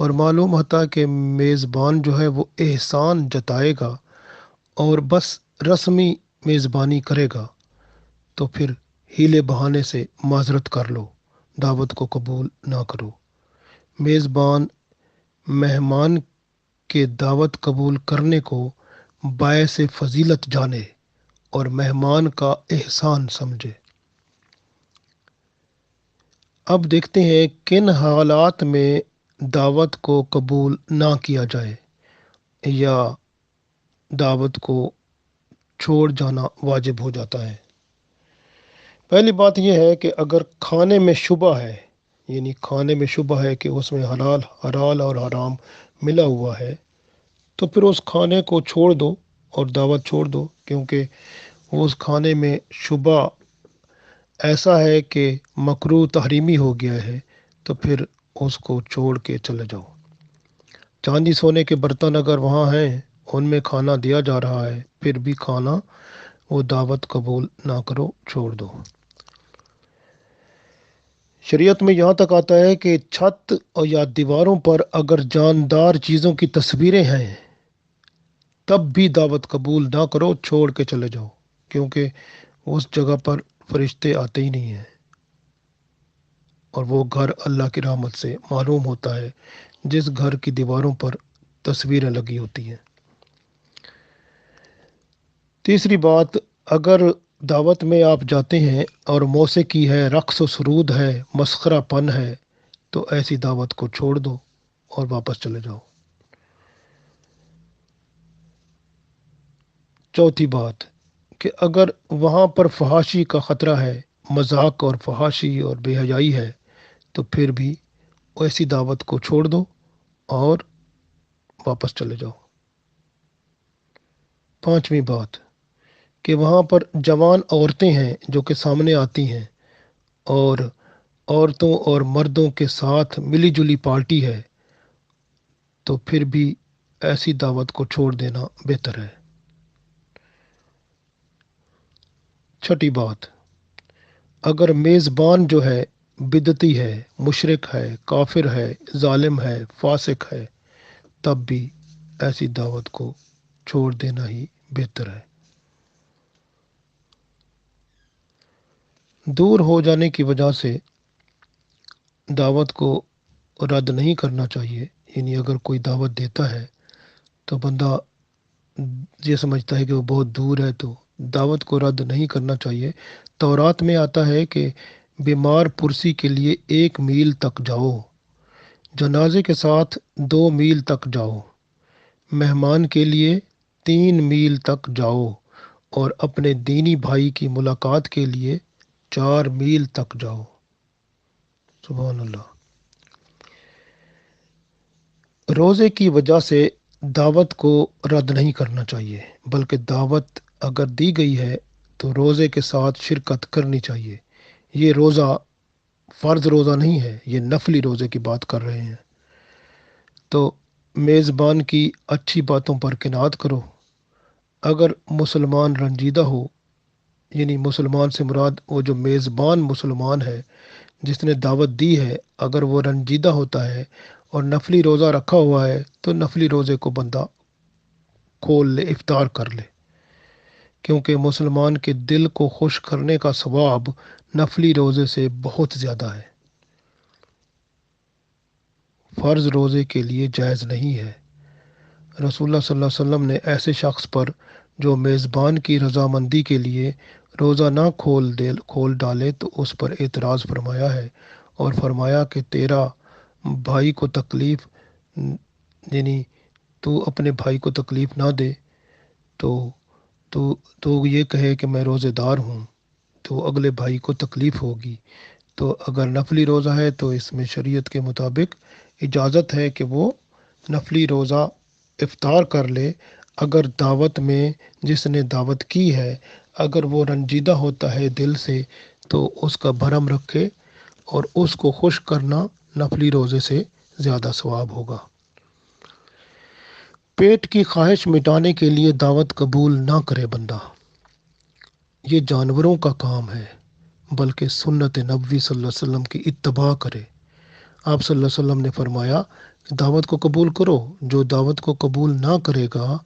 اور معلوم ہوتا ہے کہ میزبان جو ہے وہ احسان جتائے گا اور بس رسمی میزبانی کرے گا تو پھر ہیلے بہانے سے معذرت کر لو، دعوت کو قبول نہ کرو۔ میزبان مہمان کے دعوت قبول کرنے کو باعث فضیلت جانے اور مہمان کا احسان سمجھے۔ اب دیکھتے ہیں کن حالات میں دعوت کو قبول نہ کیا جائے یا دعوت کو چھوڑ جانا واجب ہو جاتا ہے۔ پہلی بات یہ ہے کہ اگر کھانے میں شبہ ہے، یعنی کھانے میں شبہ ہے کہ اس میں حلال اور حرام ملا ہوا ہے، تو پھر اس کھانے کو چھوڑ دو اور دعوت چھوڑ دو، کیونکہ اس کھانے میں شبہ ایسا ہے کہ مکروہ تحریمی ہو گیا ہے، تو پھر اس کو چھوڑ کے چلے جاؤ۔ چاندی سونے کے برتن اگر وہاں ہیں، ان میں کھانا دیا جا رہا ہے، پھر بھی کھانا وہ دعوت قبول نہ کرو، چھوڑ دو۔ شریعت میں یہاں تک آتا ہے کہ چھت اور یا دیواروں پر اگر جاندار چیزوں کی تصویریں ہیں تب بھی دعوت قبول نہ کرو، چھوڑ کے چلے جاؤ، کیونکہ اس جگہ پر فرشتے آتے ہی نہیں ہیں اور وہ گھر اللہ کی رحمت سے معلوم ہوتا ہے جس گھر کی دیواروں پر تصویریں لگی ہوتی ہیں۔ تیسری بات، اگر دعوت میں آپ جاتے ہیں اور موسیقی ہے، رقص و سرود ہے، مسخرہ پن ہے، تو ایسی دعوت کو چھوڑ دو اور واپس چلے جاؤ۔ چوتھی بات کہ اگر وہاں پر فحاشی کا خطرہ ہے، مذاق اور فحاشی اور بے حیائی ہے، تو پھر بھی ایسی دعوت کو چھوڑ دو اور واپس چلے جاؤ۔ پانچویں بات کہ وہاں پر جوان عورتیں ہیں جو کہ سامنے آتی ہیں اور عورتوں اور مردوں کے ساتھ ملی جلی پارٹی ہے، تو پھر بھی ایسی دعوت کو چھوڑ دینا بہتر ہے۔ چھٹی بات، اگر میزبان جو ہے بدعتی ہے، مشرک ہے، کافر ہے، ظالم ہے، فاسق ہے، تب بھی ایسی دعوت کو چھوڑ دینا ہی بہتر ہے۔ دور ہو جانے کی وجہ سے دعوت کو رد نہیں کرنا چاہیے، یعنی اگر کوئی دعوت دیتا ہے تو بندہ یہ سمجھتا ہے کہ وہ بہت دور ہے تو دعوت کو رد نہیں کرنا چاہیے۔ تورات میں آتا ہے کہ بیمار پرسی کے لیے 1 میل تک جاؤ، جنازے کے ساتھ 2 میل تک جاؤ، مہمان کے لیے 3 میل تک جاؤ اور اپنے دینی بھائی کی ملاقات کے لیے 4 میل تک جاؤ۔ سبحان اللہ۔ روزے کی وجہ سے دعوت کو رد نہیں کرنا چاہیے، بلکہ دعوت اگر دی گئی ہے تو روزے کے ساتھ شرکت کرنی چاہیے۔ یہ روزہ فرض روزہ نہیں ہے، یہ نفلی روزے کی بات کر رہے ہیں۔ تو میزبان کی اچھی باتوں پر قناعت کرو۔ اگر مسلمان رنجیدہ ہو، یعنی مسلمان سے مراد وہ جو میزبان مسلمان ہے جس نے دعوت دی ہے، اگر وہ رنجیدہ ہوتا ہے اور نفلی روزہ رکھا ہوا ہے تو نفلی روزے کو بندہ کھول لے، افطار کر لے، کیونکہ مسلمان کے دل کو خوش کرنے کا ثواب نفلی روزے سے بہت زیادہ ہے، فرض روزے کے لیے جائز نہیں ہے۔ رسول اللہ صلی اللہ علیہ وسلم نے ایسے شخص پر جو میزبان کی رضامندی کے لیے روزہ نہ کھول ڈالے تو اس پر اعتراض فرمایا ہے اور فرمایا کہ تیرا بھائی کو تکلیف، یعنی تو اپنے بھائی کو تکلیف نہ دے، تو تو یہ کہے کہ میں روزے دار ہوں تو اگلے بھائی کو تکلیف ہوگی۔ تو اگر نفلی روزہ ہے تو اس میں شریعت کے مطابق اجازت ہے کہ وہ نفلی روزہ افطار کر لے۔ اگر دعوت میں جس نے دعوت کی ہے اگر وہ رنجیدہ ہوتا ہے دل سے تو اس کا بھرم رکھے، اور اس کو خوش کرنا نفلی روزے سے زیادہ ثواب ہوگا۔ پیٹ کی خواہش مٹانے کے لیے دعوت قبول نہ کرے بندہ، یہ جانوروں کا کام ہے، بلکہ سنت نبوی صلی اللہ علیہ وسلم کی اتباع کرے۔ آپ صلی اللہ علیہ وسلم نے فرمایا دعوت کو قبول کرو، جو دعوت کو قبول نہ کرے گا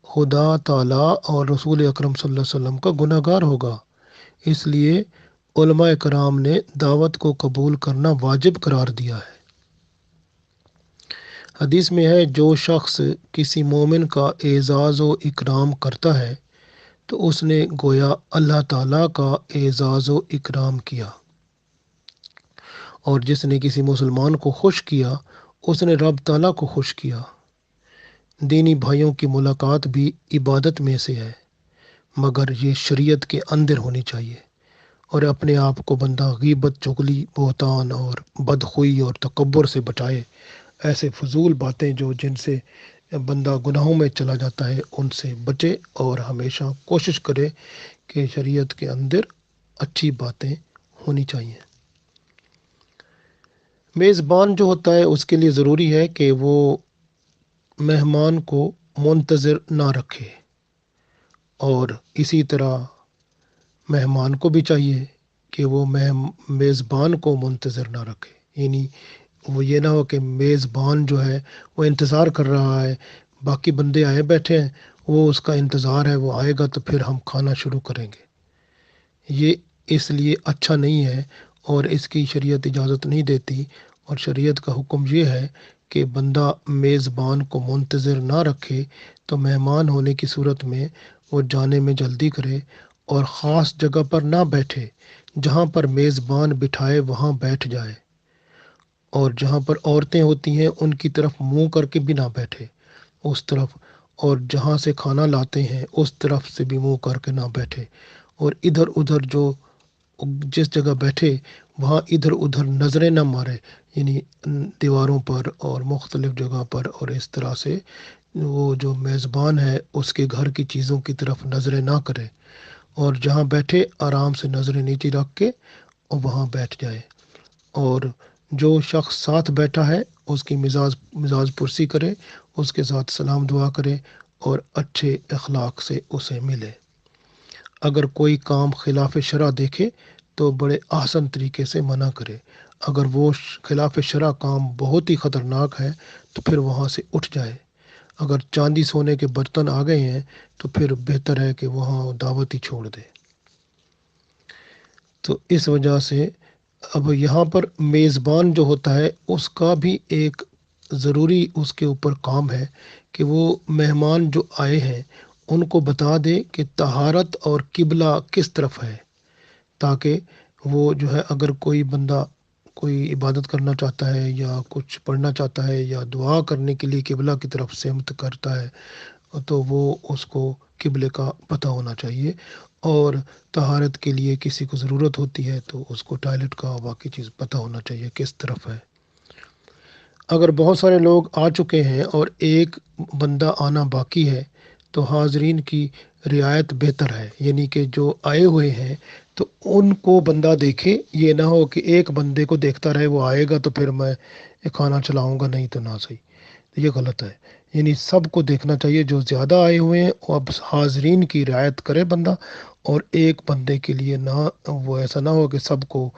خدا تعالیٰ اور رسول اکرم صلی اللہ علیہ وسلم کا گناہ گار ہوگا۔ اس لیے علماء کرام نے دعوت کو قبول کرنا واجب قرار دیا ہے۔ حدیث میں ہے جو شخص کسی مومن کا اعزاز و اکرام کرتا ہے تو اس نے گویا اللہ تعالیٰ کا اعزاز و اکرام کیا، اور جس نے کسی مسلمان کو خوش کیا اس نے رب تعالیٰ کو خوش کیا۔ دینی بھائیوں کی ملاقات بھی عبادت میں سے ہے، مگر یہ شریعت کے اندر ہونی چاہیے، اور اپنے آپ کو بندہ غیبت، چغلی، بہتان اور بدخوئی اور تکبر سے بچائے۔ ایسے فضول باتیں جن سے بندہ گناہوں میں چلا جاتا ہے ان سے بچے، اور ہمیشہ کوشش کرے کہ شریعت کے اندر اچھی باتیں ہونی چاہیے۔ میزبان جو ہوتا ہے اس کے لیے ضروری ہے کہ وہ مہمان کو منتظر نہ رکھے، اور اسی طرح مہمان کو بھی چاہیے کہ وہ میزبان کو منتظر نہ رکھے، یعنی وہ یہ نہ ہو کہ میزبان جو ہے وہ انتظار کر رہا ہے، باقی بندے آئے بیٹھے ہیں، وہ اس کا انتظار ہے، وہ آئے گا تو پھر ہم کھانا شروع کریں گے۔ یہ اس لیے اچھا نہیں ہے، اور اس کی شریعت اجازت نہیں دیتی، اور شریعت کا حکم یہ ہے کہ بندہ میزبان کو منتظر نہ رکھے، تو مہمان ہونے کی صورت میں وہ جانے میں جلدی کرے، اور خاص جگہ پر نہ بیٹھے، جہاں پر میزبان بٹھائے وہاں بیٹھ جائے، اور جہاں پر عورتیں ہوتی ہیں ان کی طرف منہ کر کے بھی نہ بیٹھے اس طرف، اور جہاں سے کھانا لاتے ہیں اس طرف سے بھی منہ کر کے نہ بیٹھے، اور ادھر ادھر جس جگہ بیٹھے وہاں ادھر ادھر نظریں نہ مارے، یعنی دیواروں پر اور مختلف جگہ پر، اور اس طرح سے وہ جو میزبان ہے اس کے گھر کی چیزوں کی طرف نظریں نہ کرے، اور جہاں بیٹھے آرام سے نظریں نیچے رکھ کے اور وہاں بیٹھ جائے، اور جو شخص ساتھ بیٹھا ہے اس کی مزاج پرسی کرے، اس کے ساتھ سلام دعا کرے، اور اچھے اخلاق سے اسے ملے۔ اگر کوئی کام خلاف شرع دیکھے تو بڑے احسن طریقے سے منع کرے، اگر وہ خلاف شرع کام بہت ہی خطرناک ہے تو پھر وہاں سے اٹھ جائے۔ اگر چاندی سونے کے برتن آ گئے ہیں تو پھر بہتر ہے کہ وہاں دعوت ہی چھوڑ دے۔ تو اس وجہ سے اب یہاں پر میزبان جو ہوتا ہے اس کا بھی ایک ضروری اس کے اوپر کام ہے کہ وہ مہمان جو آئے ہیں ان کو بتا دے کہ طہارت اور قبلہ کس طرف ہے، تاکہ وہ جو ہے اگر کوئی بندہ کوئی عبادت کرنا چاہتا ہے یا کچھ پڑھنا چاہتا ہے یا دعا کرنے کے لیے قبلہ کی طرف سمت کرتا ہے تو وہ اس کو قبلے کا پتہ ہونا چاہیے، اور طہارت کے لیے کسی کو ضرورت ہوتی ہے تو اس کو ٹوائلٹ کا باقی چیز پتہ ہونا چاہیے کس طرف ہے۔ اگر بہت سارے لوگ آ چکے ہیں اور ایک بندہ آنا باقی ہے تو حاضرین کی رعایت بہتر ہے، یعنی کہ جو آئے ہوئے ہیں تو ان کو بندہ دیکھے، یہ نہ ہو کہ ایک بندے کو دیکھتا رہے، وہ آئے گا تو پھر میں کھانا چلاؤں گا، نہیں تو نہ صحیح، یہ غلط ہے۔ یعنی سب کو دیکھنا چاہیے، جو زیادہ آئے ہوئے ہیں وہ اب حاضرین کی رعایت کرے بندہ، اور ایک بندے کے لیے نہ وہ ایسا نہ ہو کہ سب کو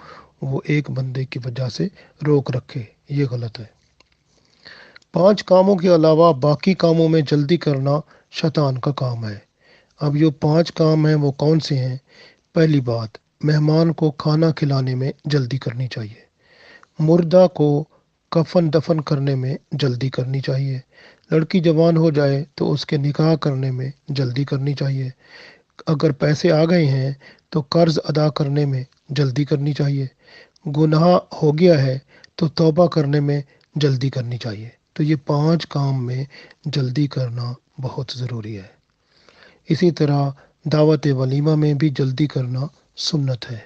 وہ ایک بندے کی وجہ سے روک رکھے، یہ غلط ہے۔ 5 کاموں کے علاوہ باقی کاموں میں جلدی کرنا شیطان کا کام ہے۔ اب یہ 5 کام ہیں وہ کون سے ہیں؟ پہلی بات، مہمان کو کھانا کھلانے میں جلدی کرنی چاہیے۔ مردہ کو کفن دفن کرنے میں جلدی کرنی چاہیے۔ لڑکی جوان ہو جائے تو اس کے نکاح کرنے میں جلدی کرنی چاہیے۔ اگر پیسے آ گئے ہیں تو قرض ادا کرنے میں جلدی کرنی چاہیے۔ گناہ ہو گیا ہے تو توبہ کرنے میں جلدی کرنی چاہیے۔ تو یہ 5 کام میں جلدی کرنا بہت ضروری ہے۔ اسی طرح دعوت ولیمہ میں بھی جلدی کرنا سنت ہے۔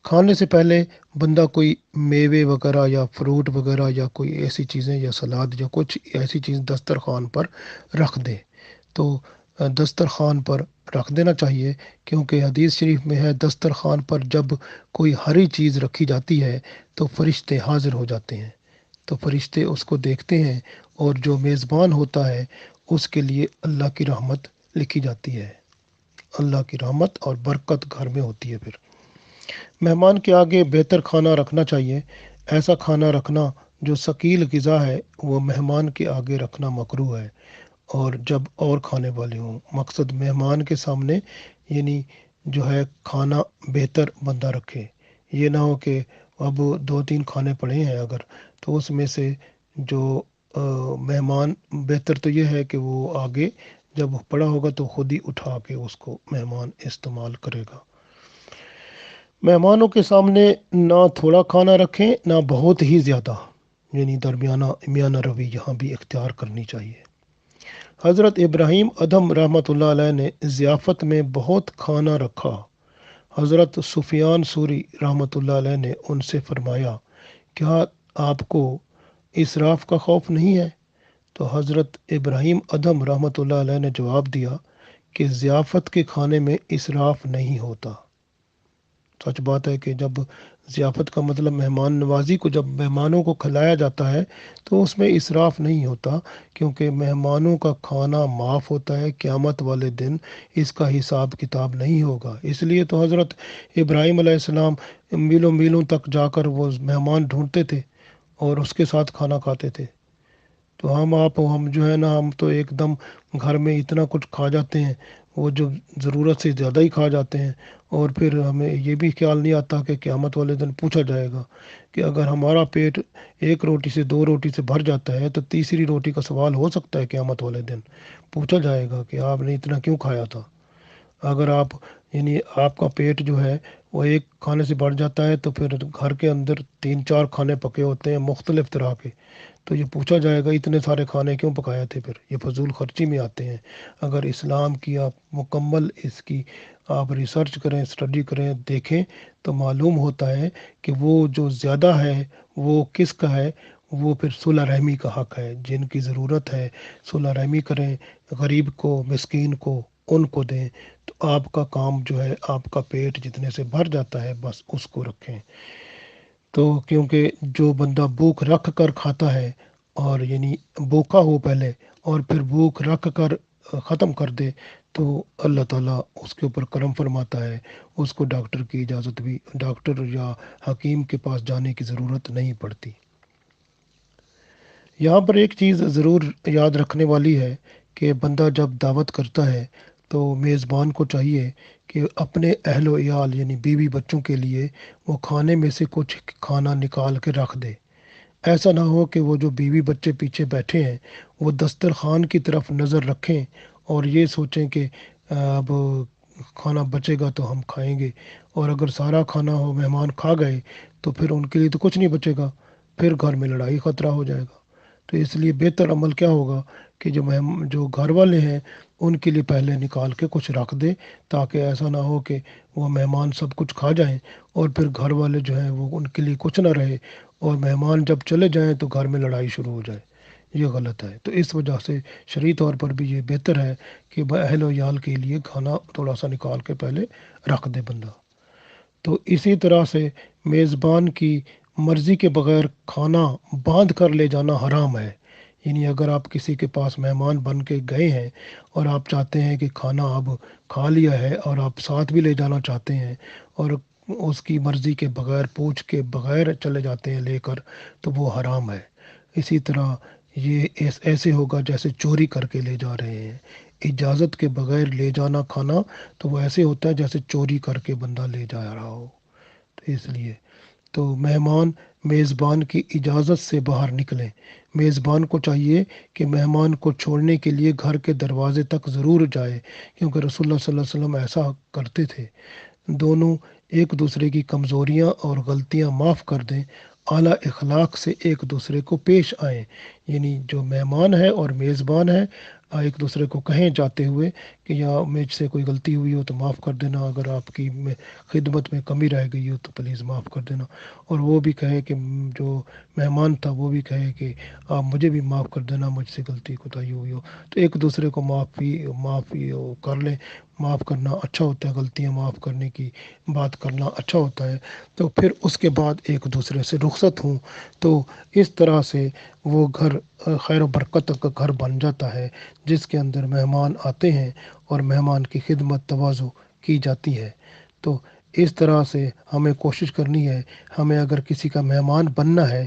کھانے سے پہلے بندہ کوئی میوے وغیرہ یا فروٹ وغیرہ یا کوئی ایسی چیزیں یا سلاد یا کچھ ایسی چیز دسترخوان پر رکھ دے، تو دسترخوان پر رکھ دینا چاہیے، کیونکہ حدیث شریف میں ہے دسترخوان پر جب کوئی ہری چیز رکھی جاتی ہے تو فرشتے حاضر ہو جاتے ہیں، تو فرشتے اس کو دیکھتے ہیں، اور جو میزبان ہوتا ہے اس کے لیے اللہ کی رحمت لکھی جاتی ہے، اللہ کی رحمت اور برکت گھر میں ہوتی ہے۔ پھر مہمان کے آگے بہتر کھانا رکھنا چاہیے، ایسا کھانا رکھنا جو ثقیل غذا ہے وہ مہمان کے آگے رکھنا مکروہ ہے، اور جب اور کھانے والے ہوں، مقصد مہمان کے سامنے یعنی جو ہے کھانا بہتر بندہ رکھے۔ یہ نہ ہو کہ اب دو تین کھانے پڑے ہیں اگر، تو اس میں سے جو مہمان، بہتر تو یہ ہے کہ وہ آگے جب پڑا ہوگا تو خود ہی اٹھا کے اس کو مہمان استعمال کرے گا۔ مہمانوں کے سامنے نہ تھوڑا کھانا رکھیں نہ بہت ہی زیادہ، یعنی درمیانہ میانہ روی یہاں بھی اختیار کرنی چاہیے۔ حضرت ابراہیم ادھم رحمۃ اللہ علیہ نے ضیافت میں بہت کھانا رکھا۔ حضرت سفیان ثوری رحمۃ اللہ علیہ نے ان سے فرمایا، کیا آپ کو اسراف کا خوف نہیں ہے؟ تو حضرت ابراہیم ادھم رحمۃ اللہ علیہ نے جواب دیا کہ ضیافت کے کھانے میں اسراف نہیں ہوتا۔ سچ بات ہے کہ جب ضیافت کا مطلب مہمان نوازی کو، جب مہمانوں کو کھلایا جاتا ہے تو اس میں اسراف نہیں ہوتا، کیونکہ مہمانوں کا کھانا معاف ہوتا ہے، قیامت والے دن اس کا حساب کتاب نہیں ہوگا۔ اس لیے تو حضرت ابراہیم علیہ السلام میلوں میلوں تک جا کر وہ مہمان ڈھونڈتے تھے اور اس کے ساتھ کھانا کھاتے تھے۔ تو ہم جو ہے نا، ہم تو ایک دم گھر میں اتنا کچھ کھا جاتے ہیں، وہ جو ضرورت سے زیادہ ہی کھا جاتے ہیں، اور پھر ہمیں یہ بھی خیال نہیں آتا کہ قیامت والے دن پوچھا جائے گا کہ اگر ہمارا پیٹ ایک روٹی سے دو روٹی سے بھر جاتا ہے تو تیسری روٹی کا سوال ہو سکتا ہے، قیامت والے دن پوچھا جائے گا کہ آپ نے اتنا کیوں کھایا تھا۔ اگر یعنی آپ کا پیٹ جو ہے وہ ایک کھانے سے بڑھ جاتا ہے تو پھر گھر کے اندر تین چار کھانے پکے ہوتے ہیں مختلف طرح کے، تو یہ پوچھا جائے گا اتنے سارے کھانے کیوں پکائے تھے، پھر یہ فضول خرچی میں آتے ہیں۔ اگر اسلام کی آپ مکمل اس کی آپ ریسرچ کریں، اسٹڈی کریں، دیکھیں تو معلوم ہوتا ہے کہ وہ جو زیادہ ہے وہ کس کا ہے، وہ پھر صلہ رحمی کا حق ہے۔ جن کی ضرورت ہے صلہ رحمی کریں، غریب کو، مسکین کو، ان کو دیں، تو آپ کا کام جو ہے، آپ کا پیٹ جتنے سے بھر جاتا ہے بس اس کو رکھیں۔ تو کیونکہ جو بندہ بھوک رکھ کر کھاتا ہے، اور یعنی بھوکا ہو پہلے اور پھر بھوک رکھ کر ختم کر دے، تو اللہ تعالیٰ اس کے اوپر کرم فرماتا ہے، اس کو ڈاکٹر کی اجازت بھی، ڈاکٹر یا حکیم کے پاس جانے کی ضرورت نہیں پڑتی۔ یہاں پر ایک چیز ضرور یاد رکھنے والی ہے کہ بندہ جب دعوت کرتا ہے تو میزبان کو چاہیے کہ اپنے اہل و عیال یعنی بیوی بچوں کے لیے وہ کھانے میں سے کچھ کھانا نکال کے رکھ دے۔ ایسا نہ ہو کہ وہ جو بیوی بچے پیچھے بیٹھے ہیں وہ دسترخوان کی طرف نظر رکھیں اور یہ سوچیں کہ اب کھانا بچے گا تو ہم کھائیں گے، اور اگر سارا کھانا ہو مہمان کھا گئے تو پھر ان کے لیے تو کچھ نہیں بچے گا، پھر گھر میں لڑائی خطرہ ہو جائے گا۔ تو اس لیے بہتر عمل کیا ہوگا کہ جو گھر والے ہیں ان کے لیے پہلے نکال کے کچھ رکھ دے، تاکہ ایسا نہ ہو کہ وہ مہمان سب کچھ کھا جائیں اور پھر گھر والے جو ہیں وہ ان کے لیے کچھ نہ رہے، اور مہمان جب چلے جائیں تو گھر میں لڑائی شروع ہو جائے۔ یہ غلط ہے۔ تو اس وجہ سے شرعی طور پر بھی یہ بہتر ہے کہ اہل و عیال کے لیے کھانا تھوڑا سا نکال کے پہلے رکھ دے بندہ۔ تو اسی طرح سے میزبان کی مرضی کے بغیر کھانا باندھ کر لے جانا حرام ہے۔ یعنی اگر آپ کسی کے پاس مہمان بن کے گئے ہیں اور آپ چاہتے ہیں کہ کھانا اب کھا لیا ہے اور آپ ساتھ بھی لے جانا چاہتے ہیں، اور اس کی مرضی کے بغیر، پوچھ کے بغیر چلے جاتے ہیں لے کر، تو وہ حرام ہے۔ اسی طرح یہ ایسے ہوگا جیسے چوری کر کے لے جا رہے ہیں۔ اجازت کے بغیر لے جانا کھانا تو وہ ایسے ہوتا ہے جیسے چوری کر کے بندہ لے جا رہا ہو۔ تو اس لیے تو مہمان میزبان کی اجازت سے باہر نکلیں۔ میزبان کو چاہیے کہ مہمان کو چھوڑنے کے لیے گھر کے دروازے تک ضرور جائے، کیونکہ رسول اللہ صلی اللہ علیہ وسلم ایسا کرتے تھے۔ دونوں ایک دوسرے کی کمزوریاں اور غلطیاں معاف کر دیں، اعلیٰ اخلاق سے ایک دوسرے کو پیش آئیں۔ یعنی جو مہمان ہے اور میزبان ہے ایک دوسرے کو کہیں جاتے ہوئے کہ یا مجھ سے کوئی غلطی ہوئی ہو تو معاف کر دینا، اگر آپ کی خدمت میں کمی رہ گئی ہو تو پلیز معاف کر دینا، اور وہ بھی کہے کہ جو مہمان تھا وہ بھی کہے کہ آپ مجھے بھی معاف کر دینا، مجھ سے غلطی کوتاہی ہوئی ہو، تو ایک دوسرے کو معافی کر لیں۔ معاف کرنا اچھا ہوتا ہے، غلطیاں معاف کرنے کی بات کرنا اچھا ہوتا ہے۔ تو پھر اس کے بعد ایک دوسرے سے رخصت ہوں، تو اس طرح سے وہ گھر خیر و برکت کا گھر بن جاتا ہے، جس کے اندر مہمان آتے ہیں اور مہمان کی خدمت تواضع کی جاتی ہے۔ تو اس طرح سے ہمیں کوشش کرنی ہے، ہمیں اگر کسی کا مہمان بننا ہے،